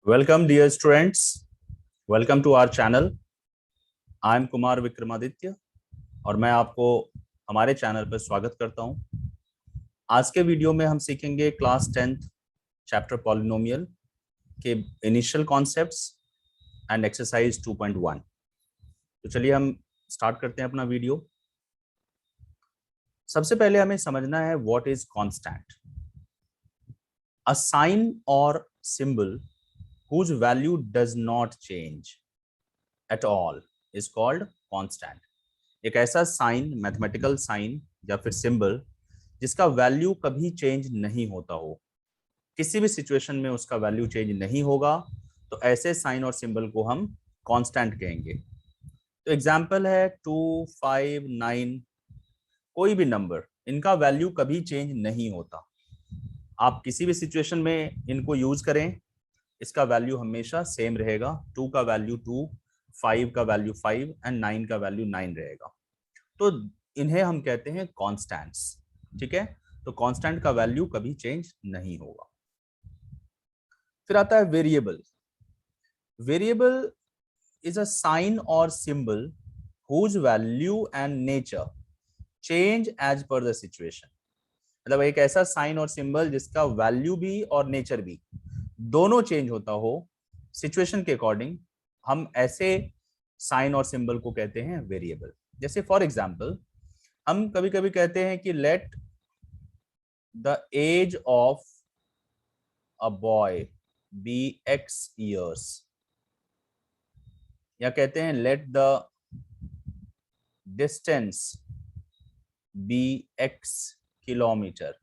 Welcome, dear students. Welcome to our channel. I am Kumar Vikramaditya और मैं आपको हमारे चैनल पर स्वागत करता हूं। आज के वीडियो में हम सीखेंगे क्लास 10th चैप्टर पॉलिनोमियल के इनिशियल कॉन्सेप्ट्स एंड एक्सरसाइज 2.1। तो चलिए हम स्टार्ट करते हैं अपना वीडियो। सबसे पहले हमें समझना है what is constant. A sign और symbol whose value does not change at all is called constant। एक ऐसा साइन, मैथमेटिकल साइन या फिर सिंबल जिसका वैल्यू कभी चेंज नहीं होता हो, किसी भी सिचुएशन में उसका वैल्यू चेंज नहीं होगा, तो ऐसे साइन और सिंबल को हम कांस्टेंट कहेंगे। तो एग्जांपल है 2, 5, 9, कोई भी नंबर, इनका वैल्यू कभी चेंज नहीं होता। आप किसी भी सिचुएशन में इनको यूज करें, इसका वैल्यू हमेशा सेम रहेगा। 2 का वैल्यू 2, 5 का वैल्यू 5 एंड 9 का वैल्यू 9 रहेगा। तो इन्हें हम कहते हैं कांस्टेंट्स। ठीक है, तो कांस्टेंट का वैल्यू कभी चेंज नहीं होगा। फिर आता है variable. Variable is a sign और symbol whose value and nature change as per the situation. मतलब एक ऐसा साइन और सिंबल जिसका वैल्यू भी और नेचर भी दोनों चेंज होता हो सिचुएशन के अकॉर्डिंग, हम ऐसे साइन और सिंबल को कहते हैं वेरिएबल। जैसे फॉर एग्जांपल हम कभी कभी कहते हैं कि let the age of a boy be x years, या कहते हैं let the distance be x kilometre,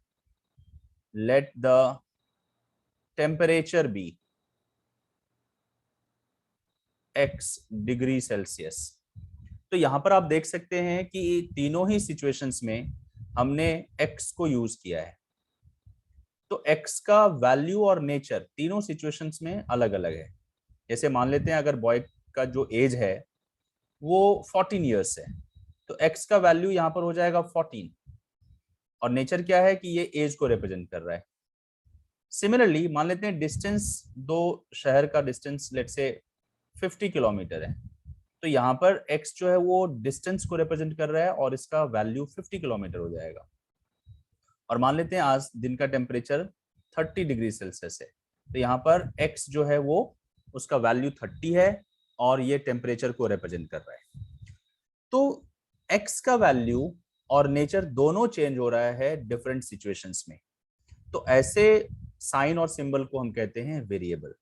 let the temperature be x degree Celsius. तो यहां पर आप देख सकते हैं कि तीनों ही सिचुएशंस में हमने x को यूज किया है। तो x का वैल्यू और नेचर तीनों सिचुएशंस में अलग अलग है। जैसे मान लेते हैं अगर बॉय का जो एज है वो 14 ईयर्स है, तो x का वैल्यू यहां पर हो जाएगा 14 और नेचर क्या है कि ये एज को रिप्रेजेंट कर रहा है। सिमिलरली मान लेते हैं डिस्टेंस, दो शहर का डिस्टेंस लेट से 50 किलोमीटर है, तो यहाँ पर x जो है वो डिस्टेंस को रिप्रेजेंट कर रहा है और इसका वैल्यू 50 किलोमीटर हो जाएगा। और मान लेते हैं आज दिन का टेम्परेचर 30 डिग्री सेल्सियस है, तो यहाँ पर x जो है वो उसका वैल्यू 30 है और ये टेम्परेचर को रिप्रेजेंट कर रहा है। तो x का वैल्यू और नेचर दोनों चेंज हो रहा है डिफरेंट सिचुएशंस में, तो ऐसे साइन और सिंबल को हम कहते हैं वेरिएबल।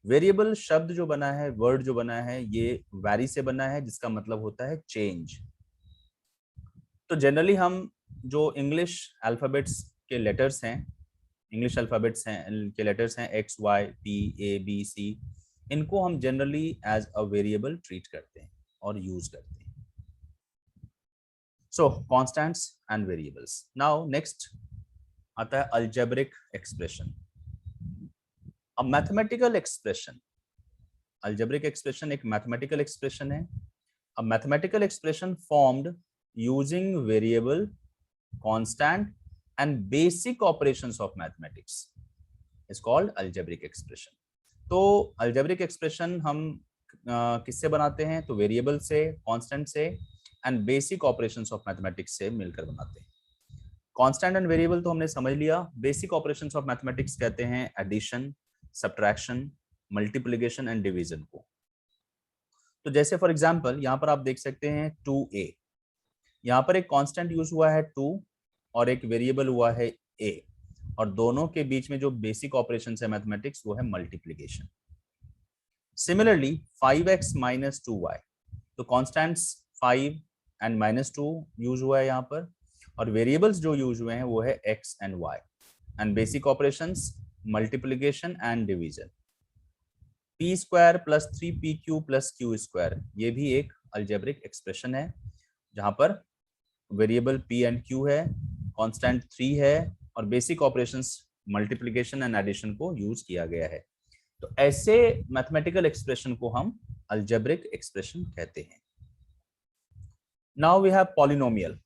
वेरिएबल शब्द जो बना है, वर्ड जो बना है, ये वैरी से बना है जिसका मतलब होता है चेंज। तो जनरली हम जो इंग्लिश अल्फाबेट्स के लेटर्स हैं, इंग्लिश अल्फाबेट्स हैं के लेटर्स हैं X Y P A B C, इनको हम generally as a variable treat करते हैं और यूज करते हैं। So constants and variables. Now next आता है algebraic expression. A mathematical expression, algebraic expression एक मैथमेटिकल एक्सप्रेशन है। A mathematical expression formed using variable, constant and basic operations of mathematics is called algebraic expression. तो algebraic expression हम किससे बनाते हैं? तो वेरिएबल से, कांस्टेंट से and basic operations of mathematics से मिलकर बनाते हैं। कांस्टेंट एंड वेरिएबल तो हमने समझ लिया। बेसिक ऑपरेशंस ऑफ मैथमेटिक्स कहते हैं addition, subtraction, multiplication and division को। तो जैसे फॉर एग्जांपल यहाँ पर आप देख सकते हैं 2a, यहाँ पर एक कांस्टेंट यूज हुआ है 2 और एक वेरिएबल हुआ है a, और दोनों के बीच में जो बेसिक ऑपरेशन है मैथमेटिक्स वो है multiplication. Similarly 5x minus 2y, तो कांस्टेंट्स 5 एंड -2 यूज हुआ है यहाँ पर, और वेरिएबल्स जो यूज हुए हैं वो है x and y, and basic operations multiplication and division. p square plus 3pq plus q square, ये भी एक अलजेब्रिक एक्सप्रेशन है जहां पर वेरिएबल p एंड q है, कांस्टेंट 3 है और basic operations multiplication and addition को यूज किया गया है। तो ऐसे मैथमेटिकल एक्सप्रेशन को हम अलजेब्रिक एक्सप्रेशन कहते हैं। Now we have polynomial.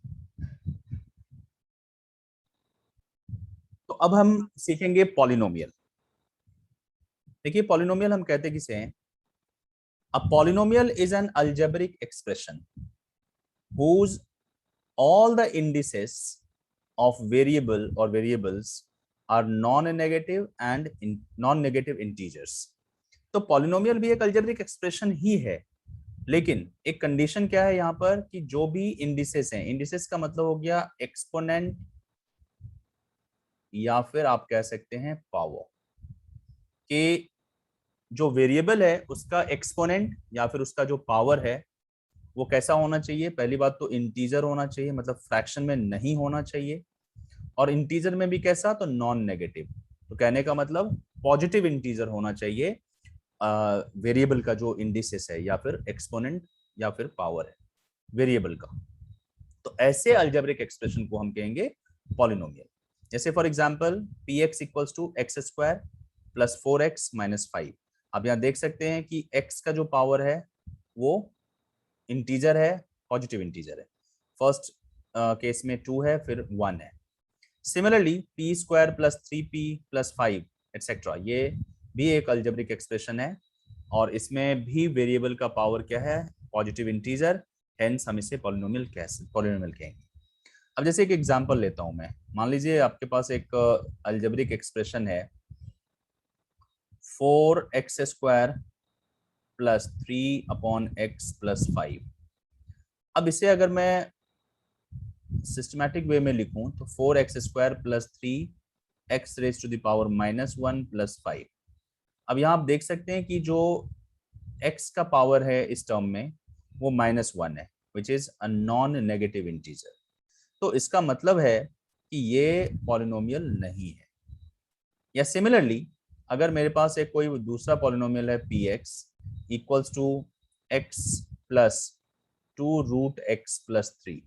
तो अब हम सीखेंगे पॉलिनोमियल। देखिए पॉलिनोमियल हम कहते किसे हैं? A polynomial is an algebraic expression whose all the indices of variable or variables are non-negative and non-negative integers. तो पॉलिनोमियल भी एक अल्जेब्रिक एक्सप्रेशन ही है, लेकिन एक कंडीशन क्या है यहाँ पर कि जो भी इंडिसेस हैं, इंडिसेस का मतलब हो गया एक्सपोनेंट या फिर आप कह सकते हैं पावर, कि जो वेरिएबल है उसका एक्सपोनेंट या फिर उसका जो पावर है वो कैसा होना चाहिए? पहली बात तो इंटीजर होना चाहिए, मतलब फ्रैक्शन में नहीं होना चाहिए, और इंटीजर में भी कैसा? तो नॉन नेगेटिव। तो कहने का मतलब पॉजिटिव इंटीजर होना चाहिए वेरिएबल का जो इंडिसेस है या फिर एक्सपोनेंट या फिर पावर है वेरिएबल का। तो ऐसे अलजेब्रिक एक्सप्रेशन को हम कहेंगे पॉलिनोमियल। जैसे for example p x equals to x square plus 4x minus 5। आप यहाँ देख सकते हैं कि x का जो पावर है वो इंटीजर है, पॉजिटिव इंटीजर है। फर्स्ट केस में 2 है, फिर 1 है। Similarly P square plus 3p plus 5 etcetera, ये भी एक अलजेब्रिक एक्सप्रेशन है और इसमें भी वेरिएबल का पावर क्या है? पॉजिटिव इंटीजर, हेंस हम इसे पॉलिनोमियल कहेंगे। अब जैसे एक एग्जांपल लेता हूं मैं, मान लीजिए आपके पास एक अलजेब्रिक एक्सप्रेशन है 4x square plus 3/x plus 5। अब इसे अगर मैं सिस्टमैटिक वे में लिखूं तो 4x square plus 3x raise to the power -1 plus 5। अब यहाँ आप देख सकते हैं कि जो x का पावर है इस टर्म में वो -1 है, which is a non negative integer. तो इसका मतलब है कि ये पॉलिनोमियल नहीं है। या सिमिलरली अगर मेरे पास एक कोई दूसरा पॉलिनोमियल है px equals to x plus 2√x plus 3।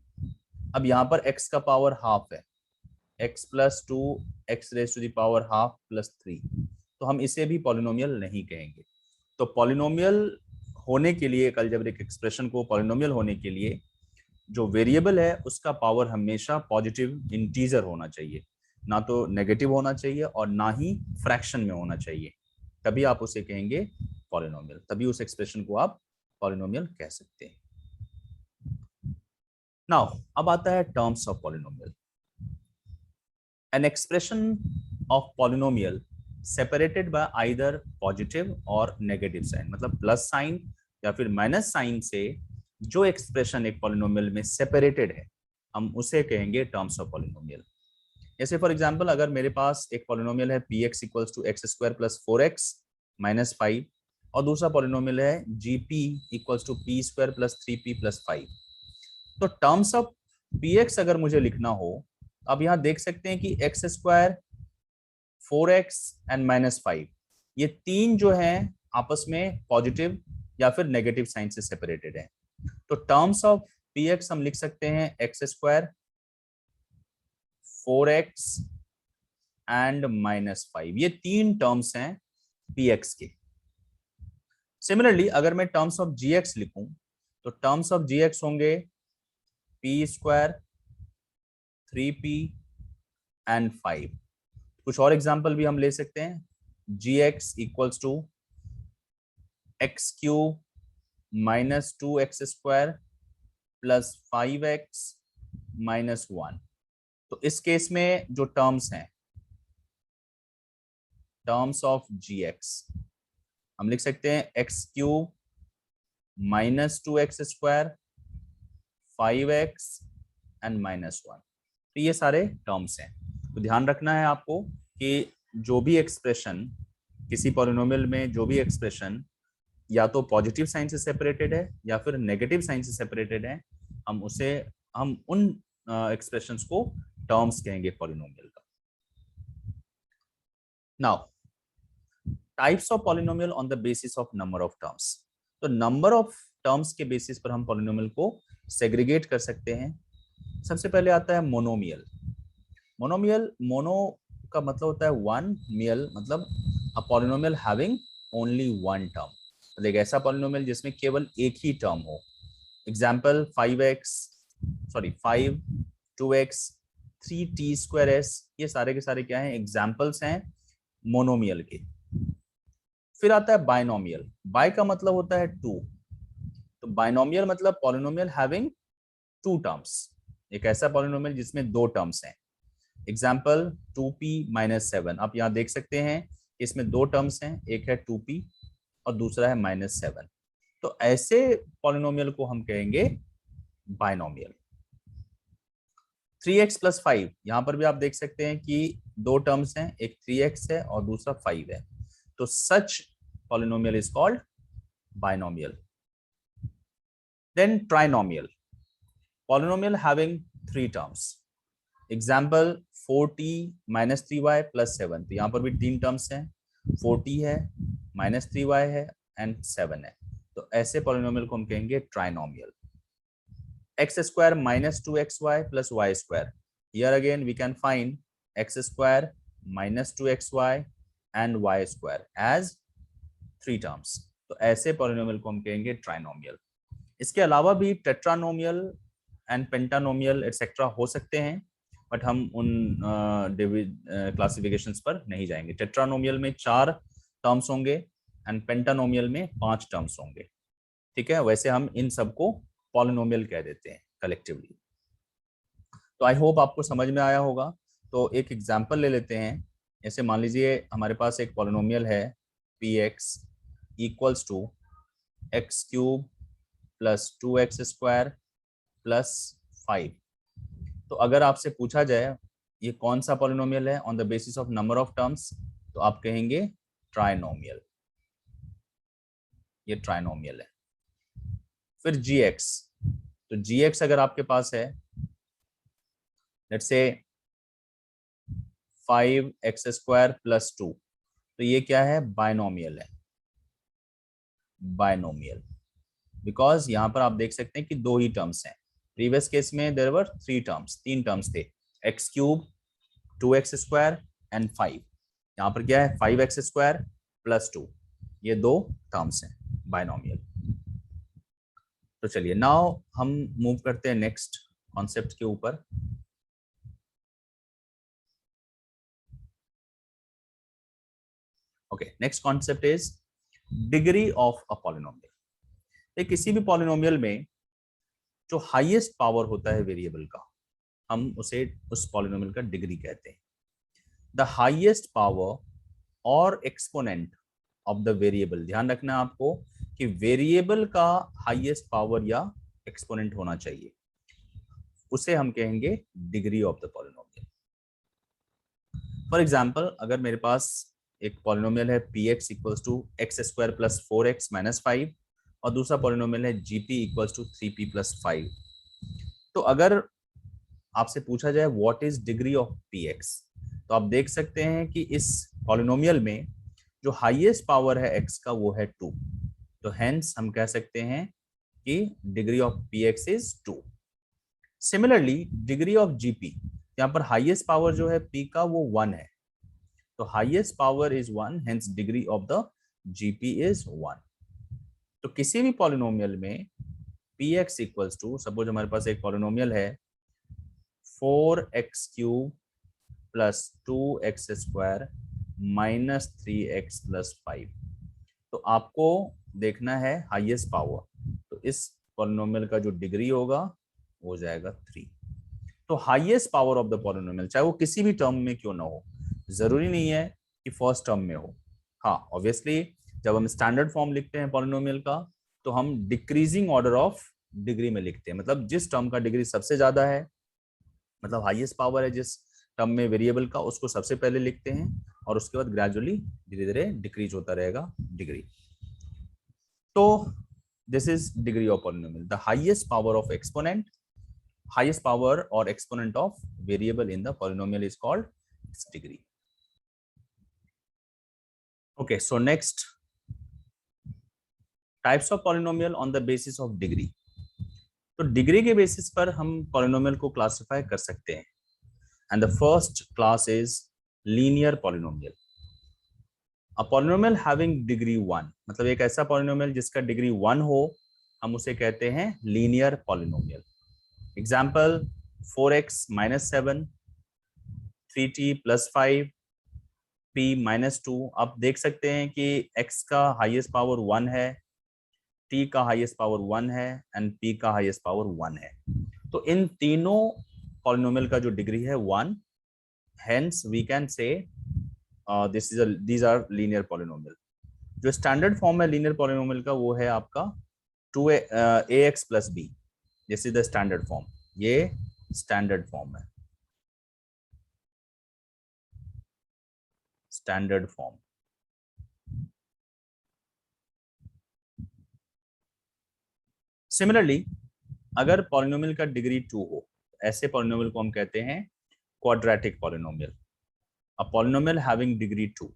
अब यहाँ पर x का पावर हाफ है, x plus 2x raise to the power half plus 3, तो हम इसे भी पॉलिनोमियल नहीं कहेंगे। तो पॉलिनोमियल होने के लिए, एक अलजेब्रिक एक्सप्रेशन को पॉलिनोमियल होने के लिए जो वेरिएबल है उसका पावर हमेशा पॉजिटिव इंटीजर होना चाहिए, ना तो नेगेटिव होना चाहिए और ना ही फ्रैक्शन में होना चाहिए, तभी आप उसे कहेंगे पॉलिनोमियल, तभी उस एक्सप्रेशन को आप पॉलिनोमियल कह सकते हैं। नाउ अब आता है terms of polynomial. An expression of polynomial separated by either positive और नेगेटिव साइन, मतलब प्लस साइन या फिर माइनस साइन से जो एक्सप्रेशन एक पॉलिनोमियल में सेपरेटेड है हम उसे कहेंगे टर्म्स ऑफ पॉलिनोमियल। जैसे फॉर एग्जांपल अगर मेरे पास एक पॉलिनोमियल है px equals to x square plus 4x minus 5 और दूसरा पॉलिनोमियल है gp equals to p square plus 3p plus 5। तो टर्म्स ऑफ px अगर मुझे लिखना हो, अब यहाँ देख सकते हैं कि x square 4x and minus 5 ये तीन जो हैं आपस में पॉजिटिव या फिर नेगेटिव साइन से सेपरेटेड है। तो टर्म्स ऑफ px हम लिख सकते हैं x square 4x and minus 5, ये तीन टर्म्स हैं px के। सिमिलरली अगर मैं टर्म्स ऑफ gx लिखूं तो टर्म्स ऑफ gx होंगे p स्क्वायर 3p एंड 5। कुछ और एग्जांपल भी हम ले सकते हैं, gx equals to x cube minus 2x square plus 5x minus 1। तो इस केस में जो टर्म्स हैं, टर्म्स ऑफ gx हम लिख सकते हैं x cube minus 2x square 5x and minus 1। तो ये सारे टर्म्स हैं। तो ध्यान रखना है आपको कि जो भी एक्सप्रेशन किसी पॉलिनोमियल में, जो भी एक्सप्रेशन या तो पॉजिटिव साइन से सेपरेटेड है या फिर नेगेटिव साइन से सेपरेटेड है, हम उन एक्सप्रेशंस को टर्म्स कहेंगे पॉलिनोमियल का। Now types of polynomial on the basis of number of terms. तो नंबर ऑफ टर्म्स के बेसिस पर हम पॉलिनोमियल को सेग्रीगेट कर सकते हैं। सबसे पहले आता है मोनोमियल। मोनोमियल, मोनो का मतलब होता है वन, मियल मतलब अ polynomial having only one term, मतलब एक ऐसा पॉलिनोमियल जिसमें केवल एक ही टर्म हो। Example 5 2x 3t square s, ये सारे के सारे क्या हैं? एग्जाम्पल्स हैं मोनोमियल के। फिर आता है बाइनोमियल। बाय का मतलब होता है टू, तो बाइनोमियल मतलब पॉलिनोमियल हैविंग टू टर्म्स, एक ऐसा पॉलिनोमियल जिसमें दो टर्म्स हैं। एग्जाम्पल 2p माइनस 7, आप यहाँ देख सकते हैं इसमें दो टर्म्स हैं, एक है 2p और दूसरा है -7। तो ऐसे पॉलिनोमियल को हम कहेंगे बाइनोमियल। 3x प्लस 5, यहां पर भी आप देख सकते हैं कि दो टर्म्स हैं, एक 3x है और दूसरा 5 है, तो such polynomial is called binomial. Then trinomial, polynomial having three terms. Example 4t minus 3y plus 7, तो यहाँ पर भी तीन टर्म्स हैं, 4t है, -3y है एंड 7 है, तो ऐसे पॉलिनोमियल को हम कहेंगे trinomial. x square minus 2xy plus y square, here again we can find x square minus 2xy and y square as three terms, तो ऐसे पॉलिनोमियल को हम कहेंगे ट्राइनोमियल। इसके अलावा भी टेट्रानोमियल एंड पेंटानोमियल एटसेट्रा हो सकते हैं, बट हम उन क्लासिफिकेशंस पर नहीं जाएंगे। टेट्रानोमियल में 4 टर्म्स होंगे एंड पेंटानोमियल में 5 टर्म्स होंगे, ठीक है। वैसे हम इन सबको पॉलिनोमियल कह देते हैं कलेक्टिवली। तो आई होप आपको समझ में आया होगा। तो एक एग्जांपल ले लेते हैं। जैसे मान लीजिए हमारे पास एक पॉलिनोमियल है px equals to x cube plus 2x square plus 5। तो अगर आपसे पूछा जाए ये कौन सा पॉलिनोमियल है on the basis of number of terms, तो आप कहेंगे ट्राइनोमियल, ये ट्राइनोमियल है। फिर gx, तो gx अगर आपके पास है let's say 5x square plus 2, तो ये क्या है, बाइनोमियल है। बाइनोमियल बिकॉज यहां पर आप देख सकते हैं कि दो ही टर्म्स हैं। प्रीवियस केस में देयर वर थ्री टर्म्स, तीन टर्म्स थे, x cube 2x square and 5। यहाँ पर क्या है 5x स्क्वायर प्लस 2, ये दो टर्म्स हैं, बाइनोमियल। तो चलिए नाउ हम मूव करते हैं नेक्स्ट कॉन्सेप्ट के ऊपर। Okay, next concept is degree of a polynomial. किसी भी पॉलिनोमियल में जो हाईएस्ट पावर होता है वेरिएबल का, हम उसे उस पॉलिनोमियल का डिग्री कहते हैं। द हाईएस्ट पावर और एक्सपोनेंट ऑफ द वेरिएबल, ध्यान रखना है आपको कि वेरिएबल का हाईएस्ट पावर या एक्सपोनेंट होना चाहिए, उसे हम कहेंगे degree of the polynomial. For example अगर मेरे पास एक पॉलिनोमियल है px equals to x square plus 4x minus 5 और दूसरा पॉलिनोमियल है gp equals to 3p plus 5, तो अगर आपसे पूछा जाए what is degree of px, तो आप देख सकते हैं कि इस पॉलिनोमियल में जो हाईएस्ट पावर है x का वो है 2, तो हेंस हम कह सकते हैं कि degree of px is 2। Similarly degree of gp, यहाँ पर हाईएस्ट पावर जो है p का वो 1 है, तो highest power is 1, hence degree of the gp is 1। तो किसी भी पॉलिनोमियल में px इक्वल्स टू, सपोज हमारे पास एक पॉलिनोमियल है 4x cube plus 2x square minus 3x plus 5, तो आपको देखना है हाईएस्ट पावर, तो इस पॉलिनोमियल का जो डिग्री होगा वो हो जाएगा 3। तो highest power of the polynomial चाहे वो किसी भी टर्म में क्यों ना हो, जरूरी नहीं है कि फर्स्ट टर्म में हो। हाँ ऑब्वियसली जब हम स्टैंडर्ड फॉर्म लिखते हैं पॉलिनोमियल का, तो हम डिक्रीजिंग ऑर्डर ऑफ डिग्री में लिखते हैं, मतलब जिस टर्म का डिग्री सबसे ज्यादा है, मतलब हाईएस्ट पावर है जिस टर्म में वेरिएबल का, उसको सबसे पहले लिखते हैं और उसके बाद ग्रेजुअली धीरे धीरे डिक्रीज होता रहेगा डिग्री। तो this is degree of polynomial, the highest power of exponent, highest power or exponent of variable in the polynomial is called its degree. Okay, so next types of polynomial on the basis of degree. तो degree के basis पर हम polynomial को classify कर सकते हैं, and the first class is linear polynomial. A polynomial having degree 1, मतलब एक ऐसा पॉलिनोमियल जिसका डिग्री 1 हो, हम उसे कहते हैं लीनियर पॉलिनोमियल। p -2, आप देख सकते हैं कि x का हाईएस्ट पावर 1 है, t का हाईएस्ट पावर 1 है एंड p का हाईएस्ट पावर 1 है। तो इन तीनों पॉलिनोमियल का जो डिग्री है 1, hence we can say these are linear polynomial. जो स्टैंडर्ड फॉर्म है लीनियर पॉलिनोमियल का वो है आपका 2ax + b, this is the standard form, ये स्टैंडर्ड फॉर्म है, स्टैंडर्ड फॉर्म। सिमिलरली अगर पॉलिनोमियल का डिग्री 2 हो, ऐसे पॉलिनोमियल को हम कहते हैं quadratic polynomial, a polynomial having degree 2।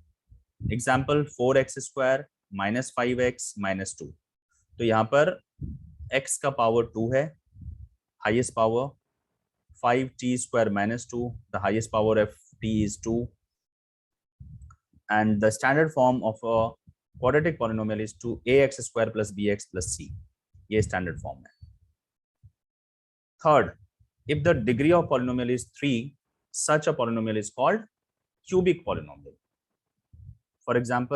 Example 4x² - 5x - 2। तो यहाँ पर x का पावर 2 है, highest power, 5t² - 2, the highest power of t is 2, and the standard form of a quadratic polynomial is 2ax² + bx + c, ये standard form है। Third, if the degree of polynomial is 3, such a polynomial is called cubic polynomial. For example,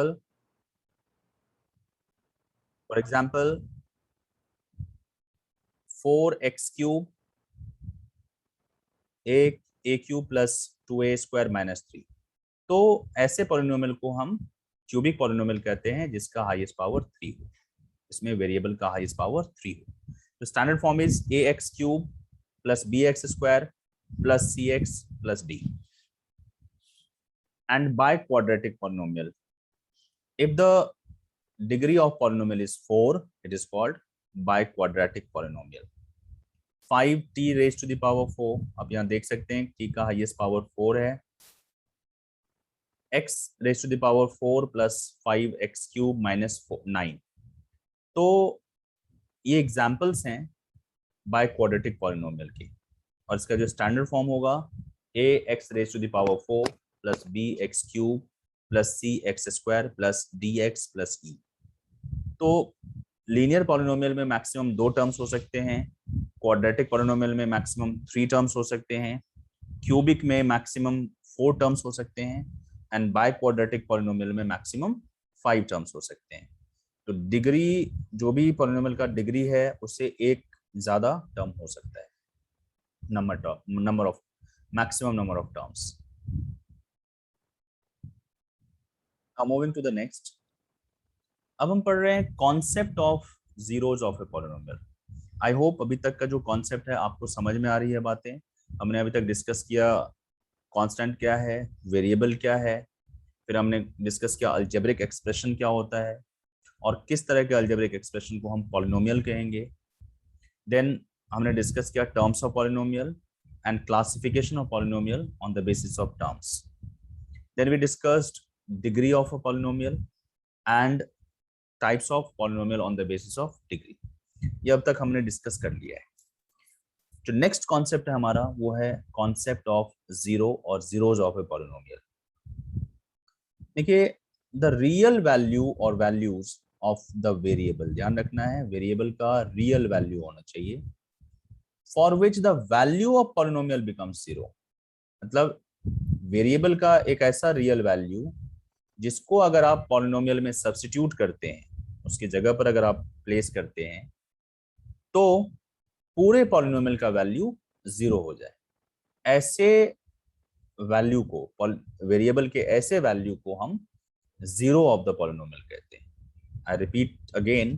4x³ a³ + 2a² - 3। तो ऐसे पॉलिनोमियल को हम cubic polynomial कहते हैं जिसका हाईएस्ट पावर 3 हो, इसमें वेरिएबल का हाईएस्ट पावर 3 हो। तो standard form is ax³ + bx² + cx + d। And by quadratic polynomial, if the degree of polynomial is 4, it is called biquadratic polynomial। 5t⁴, अब यहाँ देख सकते हैं t का हाईएस्ट पावर 4 है, x⁴ + 5x³ - 9। तो ये एग्जाम्पल्स हैं बाय क्वाड्रेटिक पॉलिनोमियल के, और इसका जो स्टैंडर्ड फॉर्म होगा ax⁴ + bx³ + cx² + dx + e। तो लीनियर पॉलिनोमियल में मैक्सिमम 2 टर्म्स हो सकते हैं, क्वाड्रेटिक पॉलिनोमियल में मैक्सिमम 3 टर्म्स हो सकते हैं, क्यूबिक में मैक्सिमम 4 टर्म्स हो सकते हैं, एंड बाय क्वाड्रेटिक पॉलिनोमियल में मैक्सिमम 5 टर्म्स हो सकते हैं। तो डिग्री, जो भी पॉलिनोमियल का डिग्री है उससे एक ज्यादा टर्म हो सकता है, maximum number of terms. Moving to the next, अब हम पढ़ रहे हैं concept of zeros of a polynomial. I hope अभी तक का जो कॉन्सेप्ट है आपको समझ में आ रही है बातें। हमने अभी तक डिस्कस किया कांस्टेंट क्या है, वेरिएबल क्या है, फिर हमने डिस्कस किया अलजेब्रिक एक्सप्रेशन क्या होता है और किस तरह के अलजेब्रिक एक्सप्रेशन को हम पॉलिनोमियल कहेंगे। देन हमने डिस्कस किया terms of polynomial and classification of polynomial on the basis of terms. Then we discussed degree of a polynomial and types of polynomial on the basis of degree. ये अब तक हमने discuss कर लिया है। जो नेक्स्ट कॉन्सेप्ट है हमारा वो है कॉन्सेप्ट ऑफ जीरो और जीरोज ऑफ ए पॉलिनोमियल। देखिए, द रियल वैल्यू और वैल्यूज ऑफ द वेरिएबल, ध्यान रखना है वेरिएबल का रियल वैल्यू होना चाहिए, for which the value of polynomial becomes zero. मतलब वेरिएबल का एक ऐसा रियल वैल्यू जिसको अगर आप पॉलिनोमियल में सब्स्टिट्यूट करते हैं, उसकी जगह पर अगर आप प्लेस करते हैं, तो पूरे पॉलिनोमियल का वैल्यू जीरो हो जाए। ऐसे वैल्यू को, वेरिएबल के ऐसे वैल्यू को हम जीरो ऑफ द पॉलिनोमियल कहते हैं। आई रिपीट अगेन,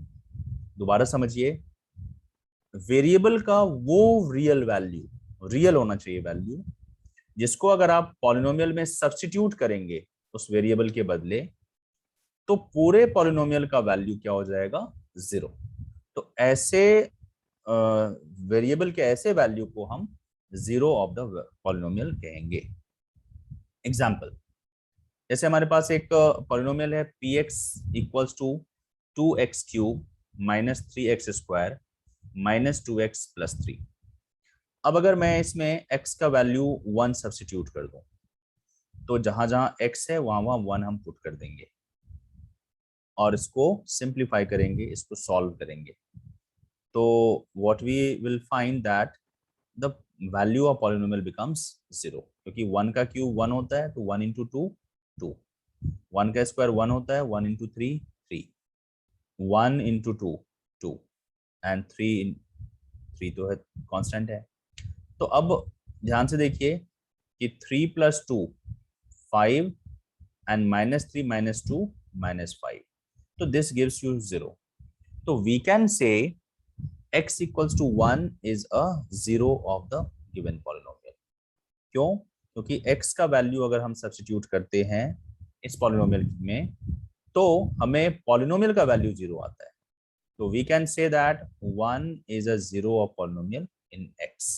दोबारा समझिए, वेरिएबल का वो रियल वैल्यू, रियल होना चाहिए वैल्यू, जिसको अगर आप पॉलिनोमियल में सब्स्टिट्यूट करेंगे उस वेरिएबल के बदले, तो पूरे पॉलिनोमियल का वैल्यू क्या हो जाएगा, जीरो। तो ऐसे वेरिएबल के ऐसे वैल्यू को हम जीरो ऑफ द पॉलिनोमियल कहेंगे। एग्जाम्पल, जैसे हमारे पास एक पॉलिनोमियल है px = 2x³ - 3x² - 2x + 3। अब अगर मैं इसमें x का वैल्यू 1 सब्स्टिट्यूट कर दूं, तो जहां जहां x है वहां वहां 1 हम पुट कर देंगे और इसको सिंप्लीफाई करेंगे, इसको सॉल्व करेंगे। तो what we will find that the value of polynomial becomes zero, क्योंकि 1 का क्यूब 1 होता है, तो 1 × 2 2, 1 का स्क्वायर 1 होता है, 1 इंटू 3 3, 1 इंटू 2 2 एंड 3 तो है कांस्टेंट है। तो अब ध्यान से देखिए कि 3 प्लस 2 5 एंड -3 -2 -5, तो दिस गिव्स यू 0। तो we can say x equals to 1 is a 0 of the given polynomial. क्यों? क्योंकि x का वैल्यू अगर हम सब्स्टिट्यूट करते हैं इस पॉलिनोमियल में तो हमें पॉलिनोमियल का वैल्यू 0 आता है। तो we can say that 1 is a 0 of polynomial in x।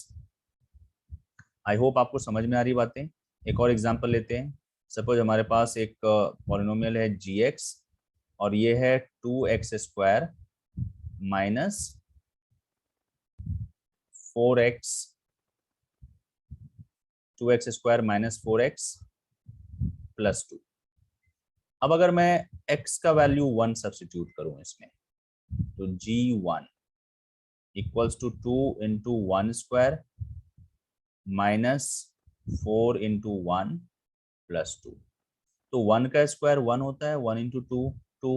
I hope आपको समझ में आ रही बातें। एक और एग्जांपल लेते हैं। सपोज हमारे पास एक पॉलिनोमियल है gx और ये है 2x square minus 4x 2x square minus 4x plus 2। अब अगर मैं x का वैल्यू 1 सब्स्टिट्यूट करूं इसमें, तो g1 equals to 2 into 1 square minus 4 into 1 plus 2। तो 1 का स्क्वायर 1 होता है, 1 into 2 2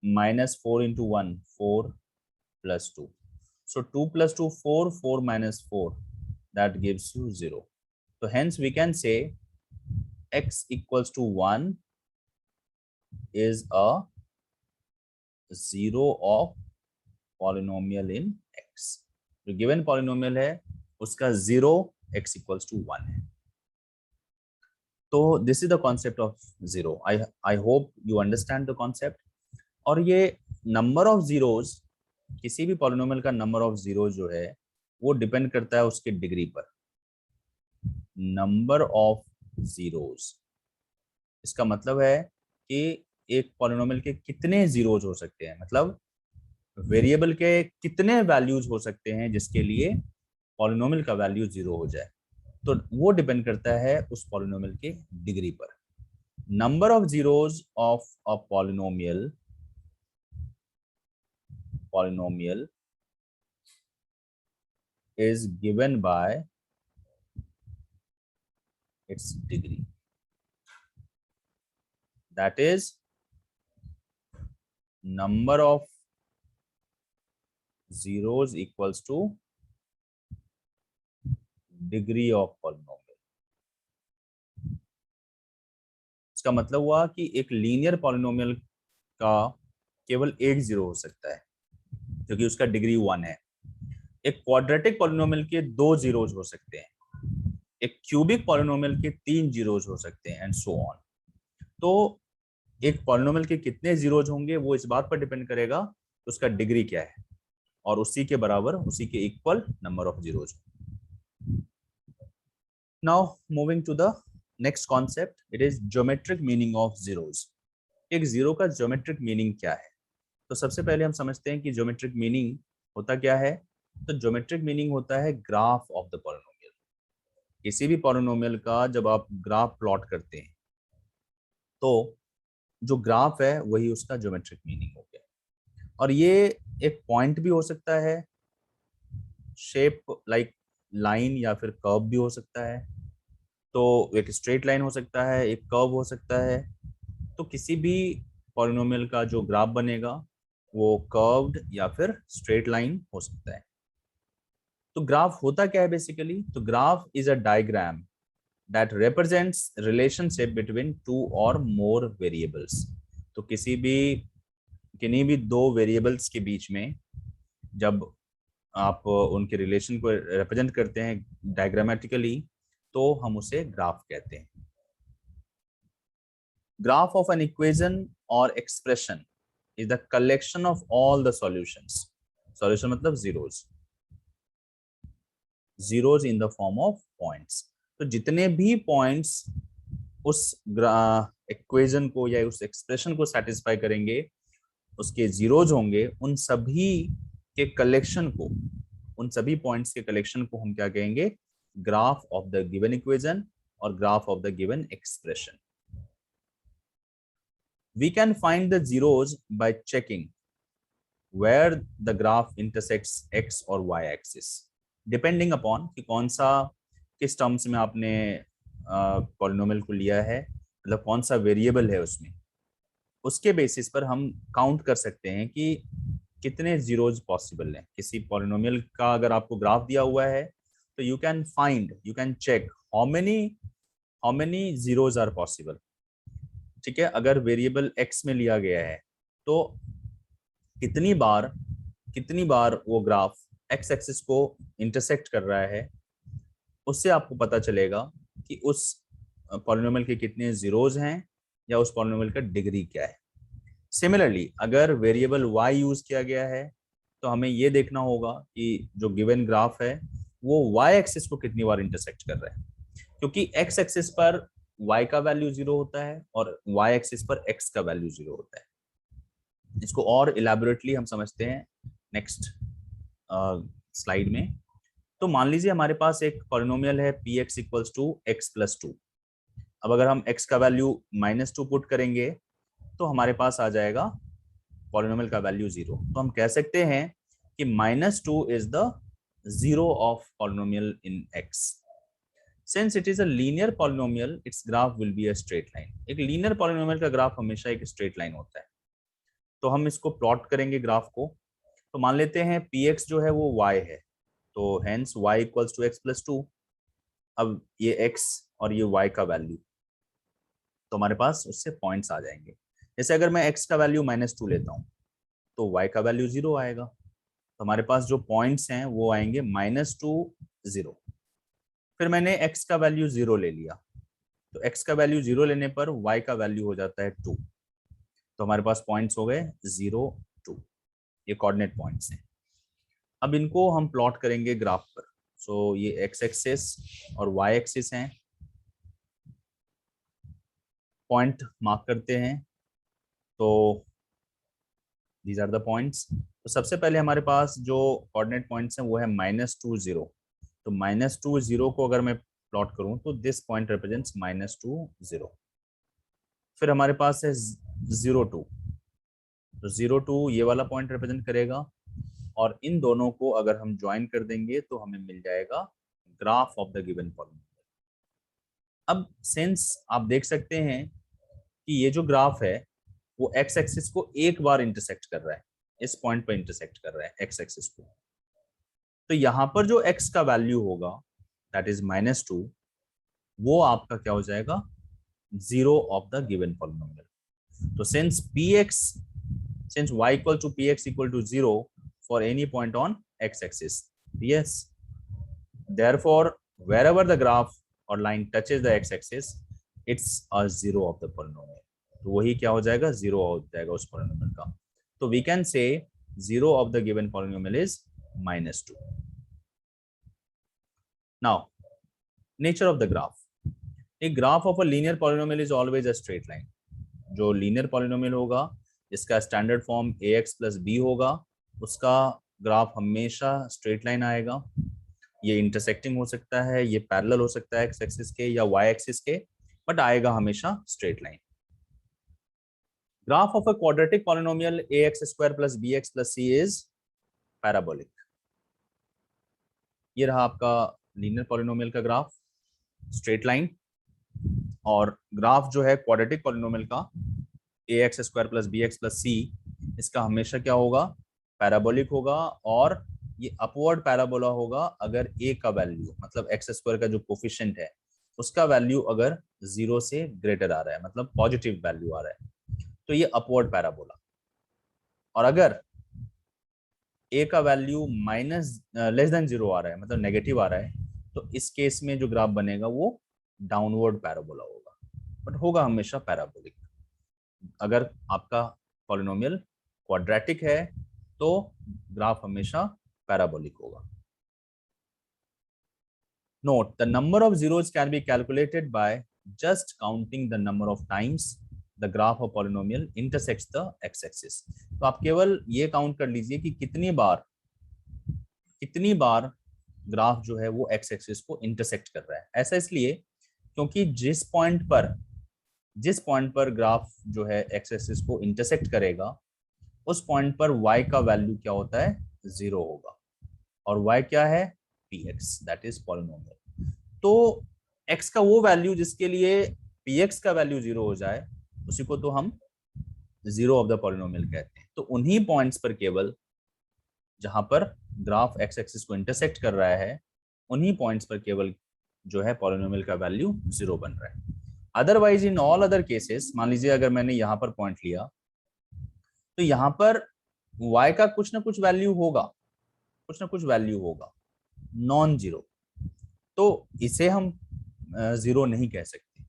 minus 4 into 1 4 plus 2। So 2 plus 2 4, 4 minus 4, that gives you 0. So hence we can say x equals to 1 is a 0 of polynomial in x. जो given polynomial है उसका 0 x equals to 1 है। तो this is the concept of 0. I hope you understand the concept. और ये number of zeros, किसी भी polynomial का नंबर ऑफ जीरो जो है वो डिपेंड करता है उसके डिग्री पर। नंबर ऑफ जीरोस, इसका मतलब है कि एक पॉलिनोमियल के कितने जीरोज हो सकते हैं, मतलब वेरिएबल के कितने वैल्यूज हो सकते हैं जिसके लिए पॉलिनोमियल का वैल्यू 0 हो जाए। तो वो डिपेंड करता है उस पॉलिनोमियल के डिग्री पर। Number of zeros of a polynomial is given by its degree, that is number of zeros equals to degree of polynomial। इसका मतलब हुआ कि एक लीनियर पॉलिनोमियल का केवल एक जीरो हो सकता है क्योंकि उसका डिग्री 1 है। एक क्वाड्रेटिक पॉलिनोमियल के 2 जीरोज हो सकते हैं, एक क्यूबिक पॉलिनोमियल के 3 जीरोज हो सकते हैं एंड सो ऑन। तो एक पॉलिनोमियल के कितने जीरोज होंगे वो इस बात पर डिपेंड करेगा तो उसका डिग्री क्या है, और उसी के बराबर, उसी के equal number of zeros. Now moving to the next concept, it is geometric meaning of zeros. एक जीरो का ज्योमेट्रिक मीनिंग क्या है? तो सबसे पहले हम समझते हैं कि ज्योमेट्रिक मीनिंग होता क्या है। तो ज्योमेट्रिक मीनिंग होता है ग्राफ ऑफ द पॉलिनोमियल। किसी भी पॉलिनोमियल का जब आप ग्राफ प्लॉट करते हैं तो जो ग्राफ है वही उसका ज्योमेट्रिक मीनिंग हो गया। और ये एक पॉइंट भी हो सकता है, शेप लाइक लाइन या फिर कर्व भी हो सकता है। तो एक स्ट्रेट लाइन हो सकता है, एक कर्व हो सकता है। तो किसी भी पॉलिनोमियल का जो ग्राफ बनेगा वो कर्व्ड या फिर स्ट्रेट लाइन हो सकता है। तो ग्राफ होता क्या है बेसिकली? तो graph is a diagram that represents relationship between two or more variables। तो किन्हीं भी दो वेरिएबल्स के बीच में जब आप उनके रिलेशन को रिप्रेजेंट करते हैं डायग्रामेटिकली तो हम उसे ग्राफ कहते हैं। ग्राफ ऑफ एन इक्वेशन और expression is the collection of all the solutions. Solution मतलब zeros in the form of points. तो जितने भी पॉइंट्स उस इक्वेशन को या उस एक्सप्रेशन को सेटिस्फाई करेंगे, उसके जीरोज होंगे, उन सभी के कलेक्शन को, उन सभी पॉइंट्स के कलेक्शन को हम क्या कहेंगे? Graph of the given equation और graph of the given expression. We can find the zeros by checking where the graph intersects x और y axis, depending upon कि कौन सा किस टर्म्स में आपने पॉलिनोमियल को लिया है मतलब कौन सा वेरिएबल है उसमें, उसके बेसिस पर हम काउंट कर सकते हैं कि कितने जीरोज पॉसिबल हैं। किसी पॉलिनोमियल का अगर आपको ग्राफ दिया हुआ है तो you can check how many zeros are possible. ठीक है, अगर वेरिएबल एक्स में लिया गया है तो कितनी बार वो ग्राफ एक्स एक्सिस को इंटरसेक्ट कर रहा है, उससे आपको पता चलेगा कि उस पॉलिनोमियल के कितने जीरोज हैं या उस पॉलिनोमियल का डिग्री क्या है। सिमिलरली अगर वेरिएबल y यूज किया गया है तो हमें ये देखना होगा कि जो गिवन ग्राफ है वो y एक्सिस को कितनी बार इंटरसेक्ट कर रहा है, क्योंकि x एक्सिस पर y का वैल्यू 0 होता है और y एक्सिस पर x का वैल्यू 0 होता है। इसको और इलेबोरेटली हम समझते हैं नेक्स्ट स्लाइड में। तो मान लीजिए हमारे पास एक पॉलिनोमियल है px equals to x plus 2। अब अगर हम x का वैल्यू -2 पुट करेंगे तो हमारे पास आ जाएगा पॉलिनोमियल का वैल्यू 0। तो हम कह सकते हैं कि -2 is the zero of polynomial in x। Since it is a linear polynomial it's graph will be a straight line. एक लीनियर पॉलिनोमियल का ग्राफ हमेशा एक स्ट्रेट लाइन होता है। तो हम इसको प्लॉट करेंगे ग्राफ को। तो मान लेते हैं px जो है वो y है, तो hence y equals to x plus 2। अब ये x और ये y का वैल्यू, तो हमारे पास उससे पॉइंट्स आ जाएंगे। जैसे अगर मैं x का वैल्यू -2 लेता हूँ तो y का वैल्यू 0 आएगा। तो हमारे पास जो पॉइंट्स हैं वो आएंगे -2 0। फिर मैंने x का वैल्यू 0 ले लिया, तो x का वैल्यू 0 लेने पर y का वैल्यू हो जाता है 2। तो हमारे पास पॉइंट्स हो गए 0 2, ये कोऑर्डिनेट पॉइंट्स हैं। अब इनको हम प्लॉट करेंगे ग्राफ पर। सो ये x एक्सिस और y एक्सिस हैं, पॉइंट मार्क करते हैं। तो दीज आर द पॉइंट्स। तो सबसे पहले हमारे पास जो कोऑर्डिनेट पॉइंट्स हैं वो है -2 0। तो -2 0 को अगर मैं प्लॉट करूं तो दिस पॉइंट रिप्रेजेंट्स -2 0। फिर हमारे पास है 0 2, तो 0 2 ये वाला पॉइंट रिप्रेजेंट करेगा, और इन दोनों को अगर हम ज्वाइन कर देंगे तो हमें मिल जाएगा graph of the given polynomial. अब सिंस आप देख सकते हैं कि ये जो ग्राफ है वो एक्स एक्सिस को एक बार इंटरसेक्ट कर रहा है, इस पॉइंट पर इंटरसेक्ट कर रहा है एक्स एक्सिस को। तो यहां पर जो x का वैल्यू होगा दैट इज -2, वो आपका क्या हो जाएगा, zero of the given polynomial. तो since y equal to px equal to 0 for any point on x axis, yes, therefore wherever the graph or line touches the x axis it's a zero of the polynomial। तो वही क्या हो जाएगा, zero हो जाएगा उस polynomial का। तो we can say zero of the given polynomial is -2। Now nature of the graph. A graph of a linear polynomial is always a straight line. जो लीनियर पॉलिनोमियल होगा जिसका standard form ax plus b होगा, उसका graph हमेशा straight line आएगा। ये intersecting हो सकता है, ये पैरेलल हो सकता है एक्स एक्सिस के या वाई एक्सिस के, बट आएगा हमेशा straight line. Graph of a quadratic polynomial ax² plus bx plus c is parabolic. ये रहा आपका लीनियर पॉलिनोमियल का ग्राफ, स्ट्रेट लाइन। और ग्राफ जो है क्वाड्रेटिक पॉलिनोमियल का ax² plus bx plus c, इसका हमेशा क्या होगा, पैराबोलिक होगा। और ये अपवर्ड पैराबोला होगा अगर a का वैल्यू, मतलब x² का जो कोफिशिएंट है उसका वैल्यू अगर 0 से ग्रेटर आ रहा है, मतलब पॉजिटिव वैल्यू आ रहा है, तो ये अपवर्ड पैराबोला। और अगर a का वैल्यू लेस देन 0 आ रहा है, मतलब नेगेटिव आ रहा है, तो इस केस में जो ग्राफ बनेगा वो डाउनवर्ड पैराबोला होगा, बट होगा हमेशा पैराबोलिक। अगर आपका पॉलिनोमियल क्वाड्रेटिक है तो ग्राफ हमेशा पैराबोलिक होगा। Note, the number of zeros can be calculated by just counting the number of times the graph of polynomial intersects the x-axis। तो आप केवल ये काउंट कर लीजिए कि कितनी बार ग्राफ जो है वो एक्स एक्सिस को इंटरसेक्ट कर रहा है। ऐसा इसलिए क्योंकि जिस पॉइंट पर ग्राफ जो है एक्स एक्सिस को इंटरसेक्ट करेगा उस पॉइंट पर y का वैल्यू क्या होता है, 0 होगा। और y क्या है, px, दैट इज पॉलिनोमियल। तो x का वो वैल्यू जिसके लिए px का वैल्यू 0 हो जाए उसी को तो हम जीरो ऑफ द पॉलिनोमियल कहते हैं। तो उन्हीं पॉइंट्स पर केवल जहां पर ग्राफ एक्स एक्सिस को इंटरसेक्ट कर रहा है उन्हीं पॉइंट्स पर केवल जो है पॉलिनोमियल का वैल्यू 0 बन रहा है। Otherwise in all other cases, मान लीजिए अगर मैंने यहाँ पर पॉइंट लिया तो यहाँ पर y का कुछ ना कुछ वैल्यू होगा, कुछ ना कुछ वैल्यू होगा नॉन जीरो, तो इसे हम जीरो नहीं कह सकते,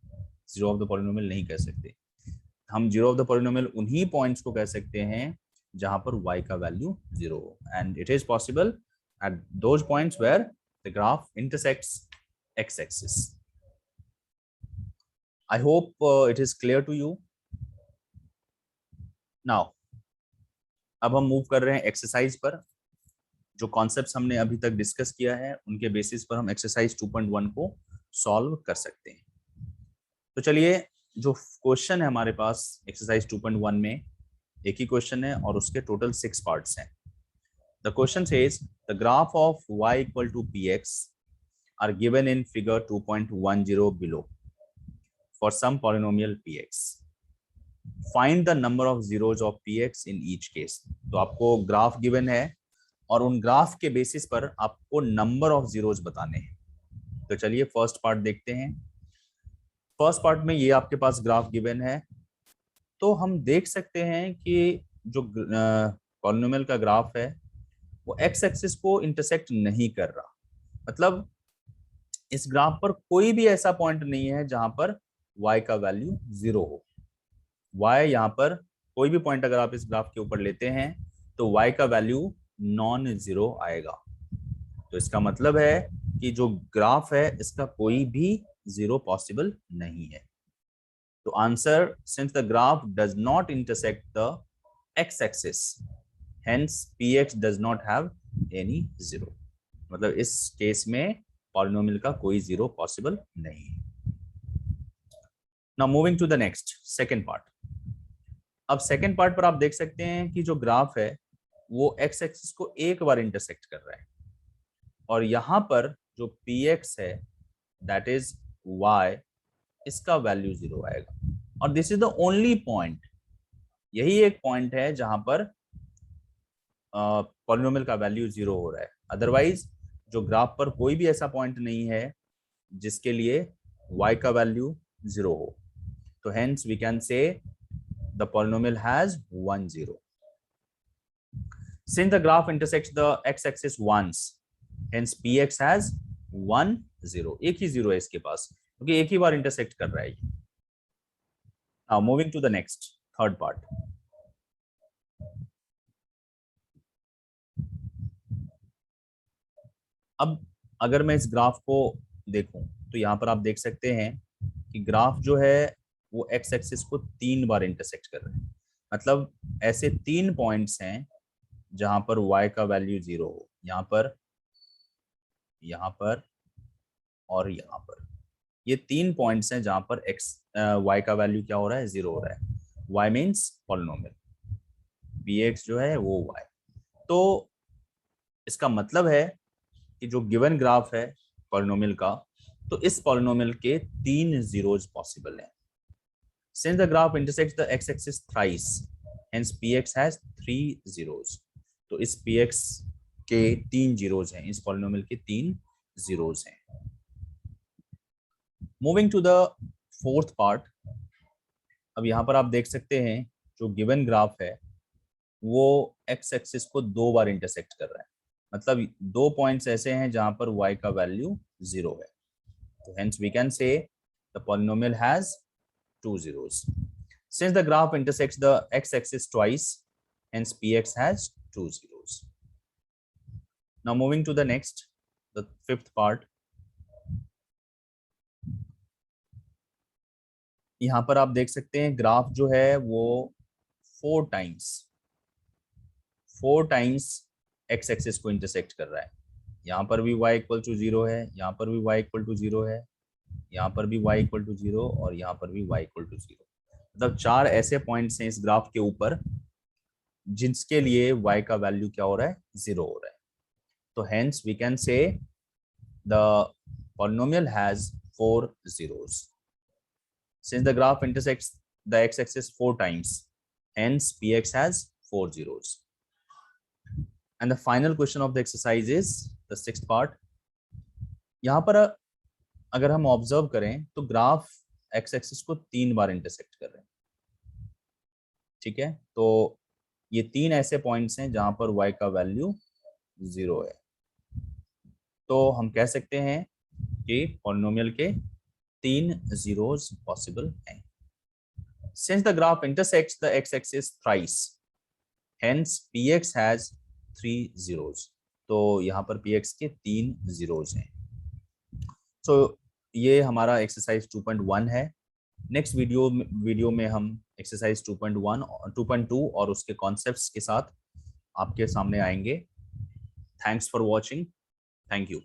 जीरो ऑफ द पॉलिनोमियल नहीं कह सकते। हम जीरो ऑफ द पॉलिनोमियल उन्हीं पॉइंट्स को कह सकते हैं जहां पर y का वैल्यू 0 हो, and it is possible at those points where the graph intersects x axis. I hope it is clear to you. Now अब हम मूव कर रहे हैं एक्सरसाइज पर। जो कॉन्सेप्ट्स हमने अभी तक डिस्कस किया है उनके बेसिस पर हम एक्सरसाइज 2.1 को सॉल्व कर सकते हैं। तो चलिए, जो क्वेश्चन है हमारे पास एक्सरसाइज 2.1 में एक ही क्वेश्चन है और उसके टोटल 6 पार्ट्स हैं। The question says the graph of y equal to px are given in figure 2.10 below for some polynomial px, find the number of zeros of px in each case. तो आपको graph given है और उन graph के basis पर आपको number of zeros बताने हैं। तो चलिए फर्स्ट पार्ट देखते हैं। फर्स्ट पार्ट में ये आपके पास ग्राफ गिवन है, तो हम देख सकते हैं कि जो पॉलिनोमियल का ग्राफ है वो एक्स एक्सिस को इंटरसेक्ट नहीं कर रहा। मतलब इस ग्राफ पर कोई भी ऐसा पॉइंट नहीं है जहां पर y का वैल्यू 0 हो। y यहाँ पर कोई भी पॉइंट अगर आप इस ग्राफ के ऊपर लेते हैं तो y का वैल्यू नॉन जीरो आएगा। तो इसका मतलब है कि जो ग्राफ है इसका कोई भी जीरो पॉसिबल नहीं है। तो answer, since the graph does not intersect the x axis, hence px does not have any zero। मतलब इस केस में पॉलिनोमियल का कोई जीरो पॉसिबल नहीं है। Now moving to the next second part. अब सेकंड पार्ट पर आप देख सकते हैं कि जो ग्राफ है वो x एक्सिस को एक बार इंटरसेक्ट कर रहा है और यहां पर जो px है दैट इज y, इसका वैल्यू 0 आएगा। और this is the only point, यही एक पॉइंट है जहां पर पॉलिनोमियल का वैल्यू 0 हो रहा है। अदरवाइज जो ग्राफ पर कोई भी ऐसा पॉइंट नहीं है जिसके लिए y का वैल्यू 0 हो। तो hence we can say the polynomial has 1 0। Since the graph intersects the x-axis once, hence px has 1 0। एक ही जीरो है इसके पास क्योंकि एक ही बार इंटरसेक्ट कर रहा है ये। Now moving to the next third part। अब अगर मैं इस ग्राफ को देखूं तो यहाँ पर आप देख सकते हैं कि ग्राफ जो है वो एक्स एक्सिस को 3 बार इंटरसेक्ट कर रहा है। मतलब ऐसे 3 पॉइंट्स हैं जहां पर y का वैल्यू 0 हो, यहाँ पर, यहाँ पर और यहाँ पर। ये 3 पॉइंट्स हैं जहां पर y का वैल्यू क्या हो रहा है, 0 हो रहा है। y मीन्स पॉलिनोमियल, px जो है वो y। तो इसका मतलब है कि जो गिवन ग्राफ है पॉलिनोमियल का, तो इस पॉलिनोमियल के 3 जीरोज पॉसिबल हैं। Since the graph intersects the x-axis thrice, hence px has 3 zeros। तो इस px के 3 जीरोज हैं, इस पॉलिनोमियल के 3 जीरोज हैं। Moving to the fourth part. अब यहाँ पर आप देख सकते हैं जो गिवन ग्राफ है वो x एक्सिस को 2 बार इंटरसेक्ट कर रहा है। मतलब 2 पॉइंट्स ऐसे हैं जहां पर y का वैल्यू 0 है। तो hence we can say the polynomial has 2 zeros। Since the graph intersects the x-axis twice, hence px has 2 zeros। Now moving to the next, the fifth part। यहाँ पर आप देख सकते हैं ग्राफ जो है वो 4 टाइम्स x एक्सिस को इंटरसेक्ट कर रहा है। यहाँ पर भी y इक्वल टू 0 है, यहाँ पर भी y इक्वल टू 0 है, यहाँ पर भी y इक्वल टू 0 और यहाँ पर भी y इक्वल टू 0। मतलब 4 ऐसे पॉइंट्स हैं इस ग्राफ के ऊपर जिसके लिए y का वैल्यू क्या हो रहा है, 0 हो रहा है। तो hence we can say the polynomial has 4 zeros। since the graph intersects the x-axis 4 times, hence px has 4 zeros. And the final question of the exercise is the sixth part. यहाँ पर अगर हम ऑब्जर्व करें तो graph x axis को 3 बार intersect कर रहे हैं, ठीक है। तो ये 3 ऐसे पॉइंट्स हैं जहां पर y का वैल्यू 0 है। तो हम कह सकते हैं कि पॉलिनोमियल के 3 जीरोस पॉसिबल हैं। Since the graph intersects the x-axis thrice, hence px has 3 zeros. तो यहाँ पर px के 3 zeros हैं। So ये हमारा एक्सरसाइज 2.1 है। नेक्स्ट वीडियो में हम एक्सरसाइज 2.1 और 2.2 और उसके कॉन्सेप्ट्स के साथ आपके सामने आएंगे। Thanks for watching. Thank you.